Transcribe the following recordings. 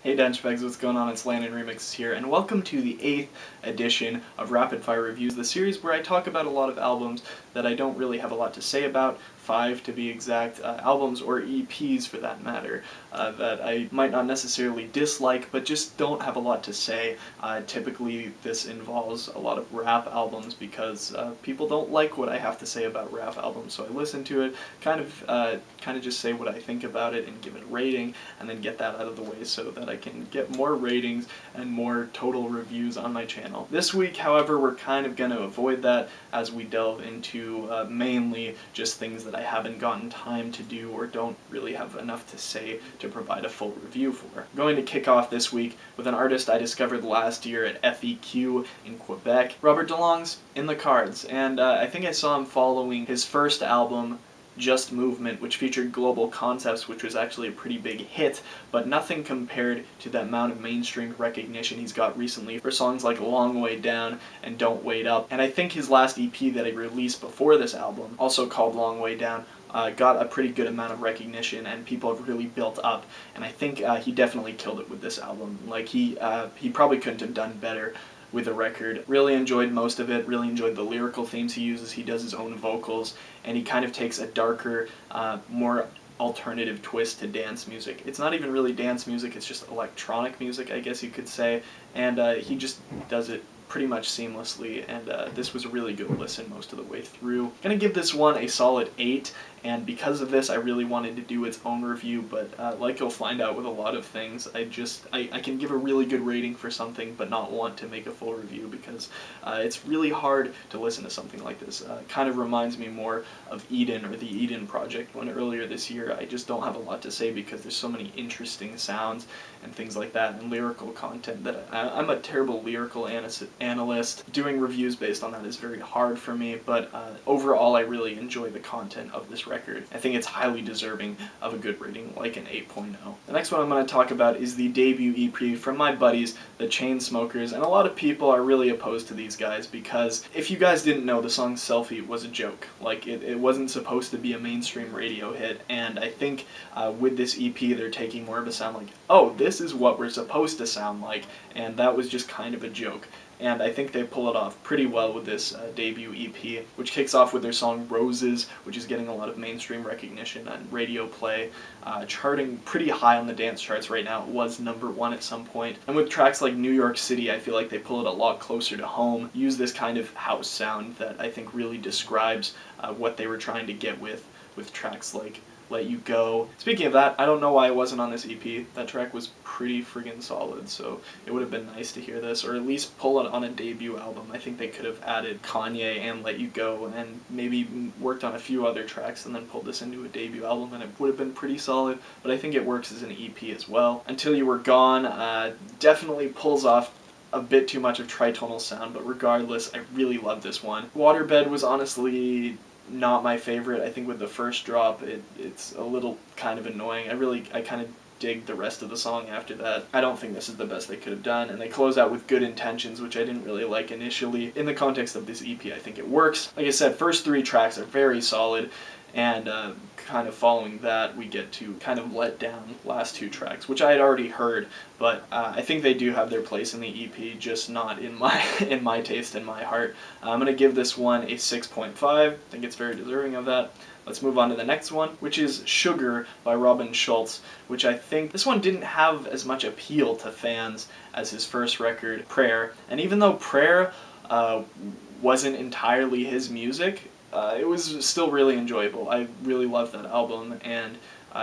Hey Denchbags, what's going on? It's Landon Remixes here, and welcome to the 8th edition of Rapid Fire Reviews, the series where I talk about a lot of albums that I don't really have a lot to say about, 5 to be exact, albums or EPs for that matter, that I might not necessarily dislike, but just don't have a lot to say. Typically this involves a lot of rap albums because people don't like what I have to say about rap albums, so I listen to it, kind of just say what I think about it and give it a rating, and then get that out of the way so that I can get more ratings and more total reviews on my channel. This week, however, we're kind of going to avoid that as we delve into mainly just things that I haven't gotten time to do or don't really have enough to say to provide a full review for. I'm going to kick off this week with an artist I discovered last year at FEQ in Quebec. Robert DeLong's in the cards, and I think I saw him following his first album, Just Movement, which featured Global Concepts, which was actually a pretty big hit, but nothing compared to the amount of mainstream recognition he's got recently for songs like Long Way Down and Don't Wait Up. And I think his last EP that he released before this album, also called Long Way Down, got a pretty good amount of recognition and people have really built up, and I think he definitely killed it with this album. Like he probably couldn't have done better with the record. Really enjoyed most of it, really enjoyed the lyrical themes he uses. He does his own vocals, and he kind of takes a darker, more alternative twist to dance music. It's not even really dance music, it's just electronic music, I guess you could say, and he just does it pretty much seamlessly, and this was a really good listen most of the way through. I'm gonna give this one a solid 8, and because of this I really wanted to do its own review, but like you'll find out with a lot of things, I can give a really good rating for something but not want to make a full review because it's really hard to listen to something like this. Kind of reminds me more of Eden or the Eden Project, when earlier this year I just don't have a lot to say because there's so many interesting sounds and things like that and lyrical content that I'm a terrible lyrical analyst. Doing reviews based on that is very hard for me, but overall I really enjoy the content of this record. I think it's highly deserving of a good rating, like an 8.0. The next one I'm going to talk about is the debut EP from my buddies, the Chainsmokers, and a lot of people are really opposed to these guys because if you guys didn't know, the song Selfie was a joke. Like, it wasn't supposed to be a mainstream radio hit, and I think with this EP they're taking more of a sound like, oh, this is what we're supposed to sound like, and that was just kind of a joke. And I think they pull it off pretty well with this debut EP, which kicks off with their song Roses, which is getting a lot of mainstream recognition and radio play, charting pretty high on the dance charts right now. It was #1 at some point. And with tracks like New York City, I feel like they pull it a lot closer to home, use this kind of house sound that I think really describes what they were trying to get with tracks like Let You Go. Speaking of that, I don't know why it wasn't on this EP. That track was pretty friggin' solid, so it would have been nice to hear this, or at least pull it on a debut album. I think they could have added Kanye and Let You Go, and maybe worked on a few other tracks and then pulled this into a debut album, and it would have been pretty solid, but I think it works as an EP as well. Until You Were Gone definitely pulls off a bit too much of tritonal sound, but regardless, I really love this one. Waterbed was honestly not my favorite. I think with the first drop, it's a little kind of annoying. I kind of dig the rest of the song after that. I don't think this is the best they could have done, and they close out with Good Intentions, which I didn't really like initially. In the context of this EP, I think it works. Like I said, first 3 tracks are very solid, and kind of following that, we get to kind of let down last 2 tracks, which I had already heard, but I think they do have their place in the EP, just not in my taste and my heart. I'm going to give this one a 6.5. I think it's very deserving of that. Let's move on to the next one, which is Sugar by Schulz, which I think this one didn't have as much appeal to fans as his first record, Prayer. And even though Prayer wasn't entirely his music, it was still really enjoyable. I really loved that album, and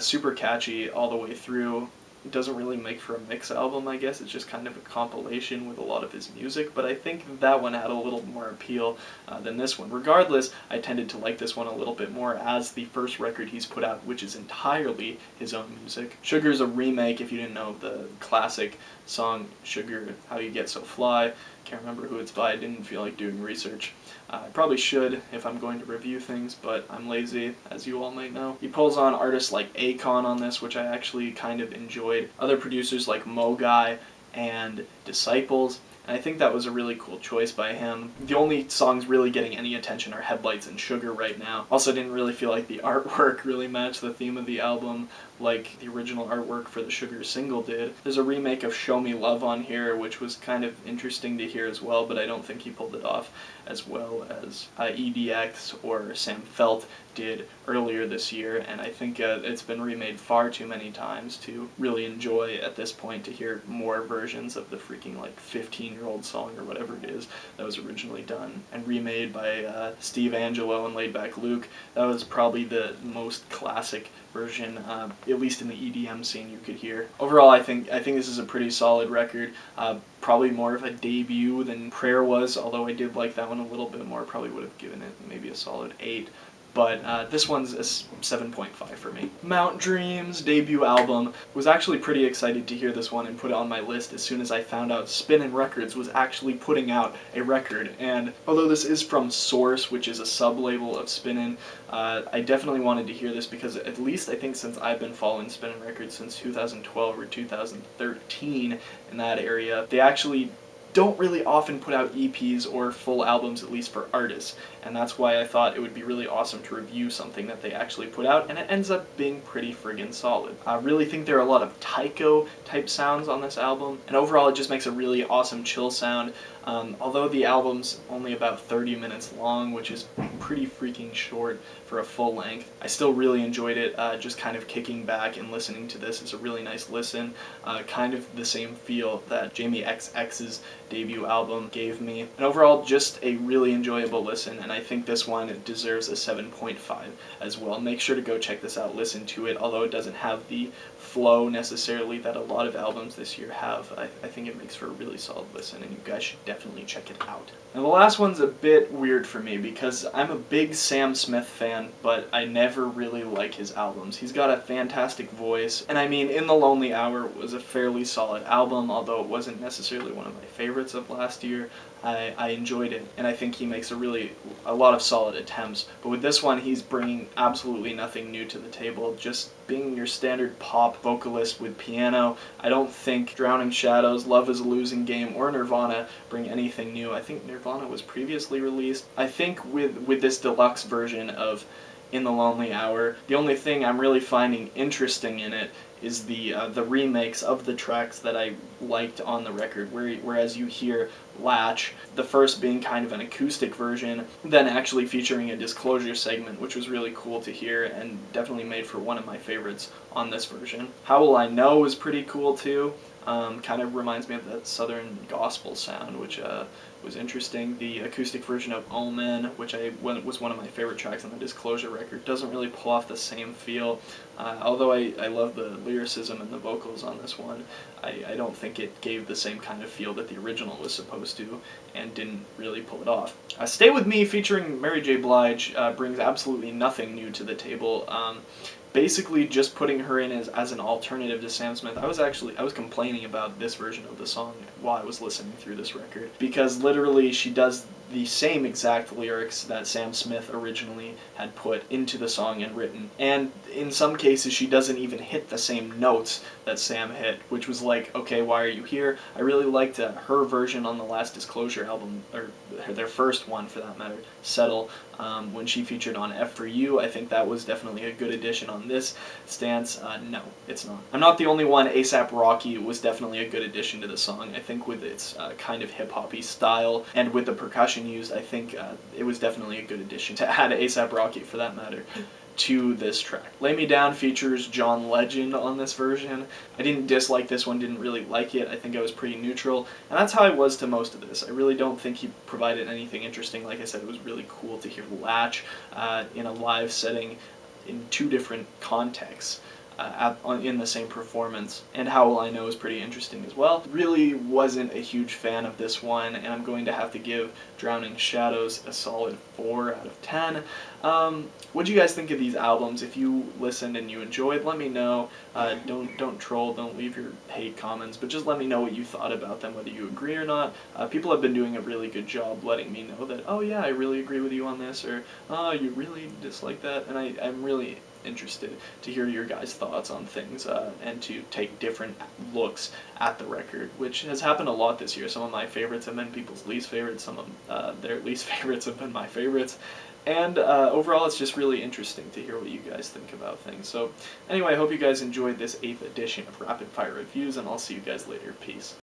super catchy all the way through. It doesn't really make for a mix album, I guess. It's just kind of a compilation with a lot of his music, but I think that one had a little more appeal than this one. Regardless, I tended to like this one a little bit more as the first record he's put out, which is entirely his own music. Sugar's a remake, if you didn't know, of the classic song Sugar, How You Get So Fly. Can't remember who it's by, I didn't feel like doing research. I probably should if I'm going to review things, but I'm lazy, as you all might know. He pulls on artists like Akon on this, which I actually kind of enjoyed. Other producers like Mogai and Disciples, and I think that was a really cool choice by him. The only songs really getting any attention are Headlights and Sugar right now. Also didn't really feel like the artwork really matched the theme of the album. like the original artwork for the Sugar single did. There's a remake of Show Me Love on here, which was kind of interesting to hear as well, but I don't think he pulled it off as well as EDX or Sam Felt did earlier this year, and I think it's been remade far too many times to really enjoy at this point, to hear more versions of the freaking like 15-year-old song or whatever it is that was originally done and remade by Steve Angelo and Laidback Luke. That was probably the most classic version, at least in the EDM scene, you could hear. Overall, I think this is a pretty solid record. Probably more of a debut than Prayer was, although I did like that one a little bit more. Probably would have given it maybe a solid 8. But this one's a 7.5 for me. Mount Dream's debut album. Was actually pretty excited to hear this one and put it on my list as soon as I found out Spinnin' Records was actually putting out a record. And although this is from Source, which is a sub-label of Spinnin', I definitely wanted to hear this because at least I think since I've been following Spinnin' Records since 2012 or 2013 in that area, they actually don't really often put out EPs or full albums, at least for artists, and that's why I thought it would be really awesome to review something that they actually put out, and it ends up being pretty friggin' solid. I really think there are a lot of taiko type sounds on this album, and overall it just makes a really awesome chill sound. Although the album's only about 30 minutes long, which is pretty freaking short for a full length, I still really enjoyed it. Just kind of kicking back and listening to this is a really nice listen. Kind of the same feel that Jamie XX's debut album gave me. And overall, just a really enjoyable listen, and I think this one deserves a 7.5 as well. Make sure to go check this out, listen to it, although it doesn't have the flow necessarily that a lot of albums this year have. I think it makes for a really solid listen, and you guys should definitely check it out. Now the last one's a bit weird for me because I'm a big Sam Smith fan, but I never really like his albums. He's got a fantastic voice, and I mean, In the Lonely Hour was a fairly solid album, although it wasn't necessarily one of my favorites of last year. I enjoyed it, and I think he makes a lot of solid attempts. But with this one, he's bringing absolutely nothing new to the table, just being your standard pop vocalist with piano. I don't think Drowning Shadows, Love is a Losing Game, or Nirvana bring anything new. I think Nirvana was previously released. I think with this deluxe version of In the Lonely Hour, the only thing I'm really finding interesting in it is the remakes of the tracks that I liked on the record, whereas you hear Latch, the first being kind of an acoustic version, then actually featuring a Disclosure segment, which was really cool to hear and definitely made for one of my favorites on this version. How Will I Know was pretty cool too. Kind of reminds me of that southern gospel sound, which was interesting. The acoustic version of Omen, which was one of my favorite tracks on the Disclosure record, doesn't really pull off the same feel. Although I love the lyricism and the vocals on this one, I don't think it gave the same kind of feel that the original was supposed to, and didn't really pull it off. Stay With Me featuring Mary J. Blige brings absolutely nothing new to the table. Basically just putting her in as an alternative to Sam Smith. I was complaining about this version of the song while I was listening through this record, because literally she does the same exact lyrics that Sam Smith originally had put into the song and written, and in some cases she doesn't even hit the same notes that Sam hit, which was like, okay, why are you here? I really liked her version on the last Disclosure album, or their first one for that matter, Settle, when she featured on F for You. I think that was definitely a good addition on this stance. No, it's not. I'm not the only one. A$AP Rocky was definitely a good addition to the song. I think with its kind of hip-hoppy style and with the percussion used, I think it was definitely a good addition to add A$AP Rocky, for that matter, to this track. Lay Me Down features John Legend on this version. I didn't dislike this one, didn't really like it. I think I was pretty neutral, and that's how I was to most of this. I really don't think he provided anything interesting. Like I said, it was really cool to hear Latch in a live setting in two different contexts. In the same performance, and How Will I Know is pretty interesting as well. Really wasn't a huge fan of this one, and I'm going to have to give Drowning Shadows a solid 4 out of 10. What do you guys think of these albums? If you listened and you enjoyed, let me know. Don't troll, don't leave your hate comments, but just let me know what you thought about them, whether you agree or not. People have been doing a really good job letting me know that, oh yeah, I really agree with you on this, or oh, you really dislike that, and I'm really interested to hear your guys' thoughts on things and to take different looks at the record, which has happened a lot this year. Some of my favorites have been people's least favorites, some of their least favorites have been my favorites, And overall, it's just really interesting to hear what you guys think about things. So anyway, I hope you guys enjoyed this 8th edition of Rapid Fire Reviews, and I'll see you guys later. Peace.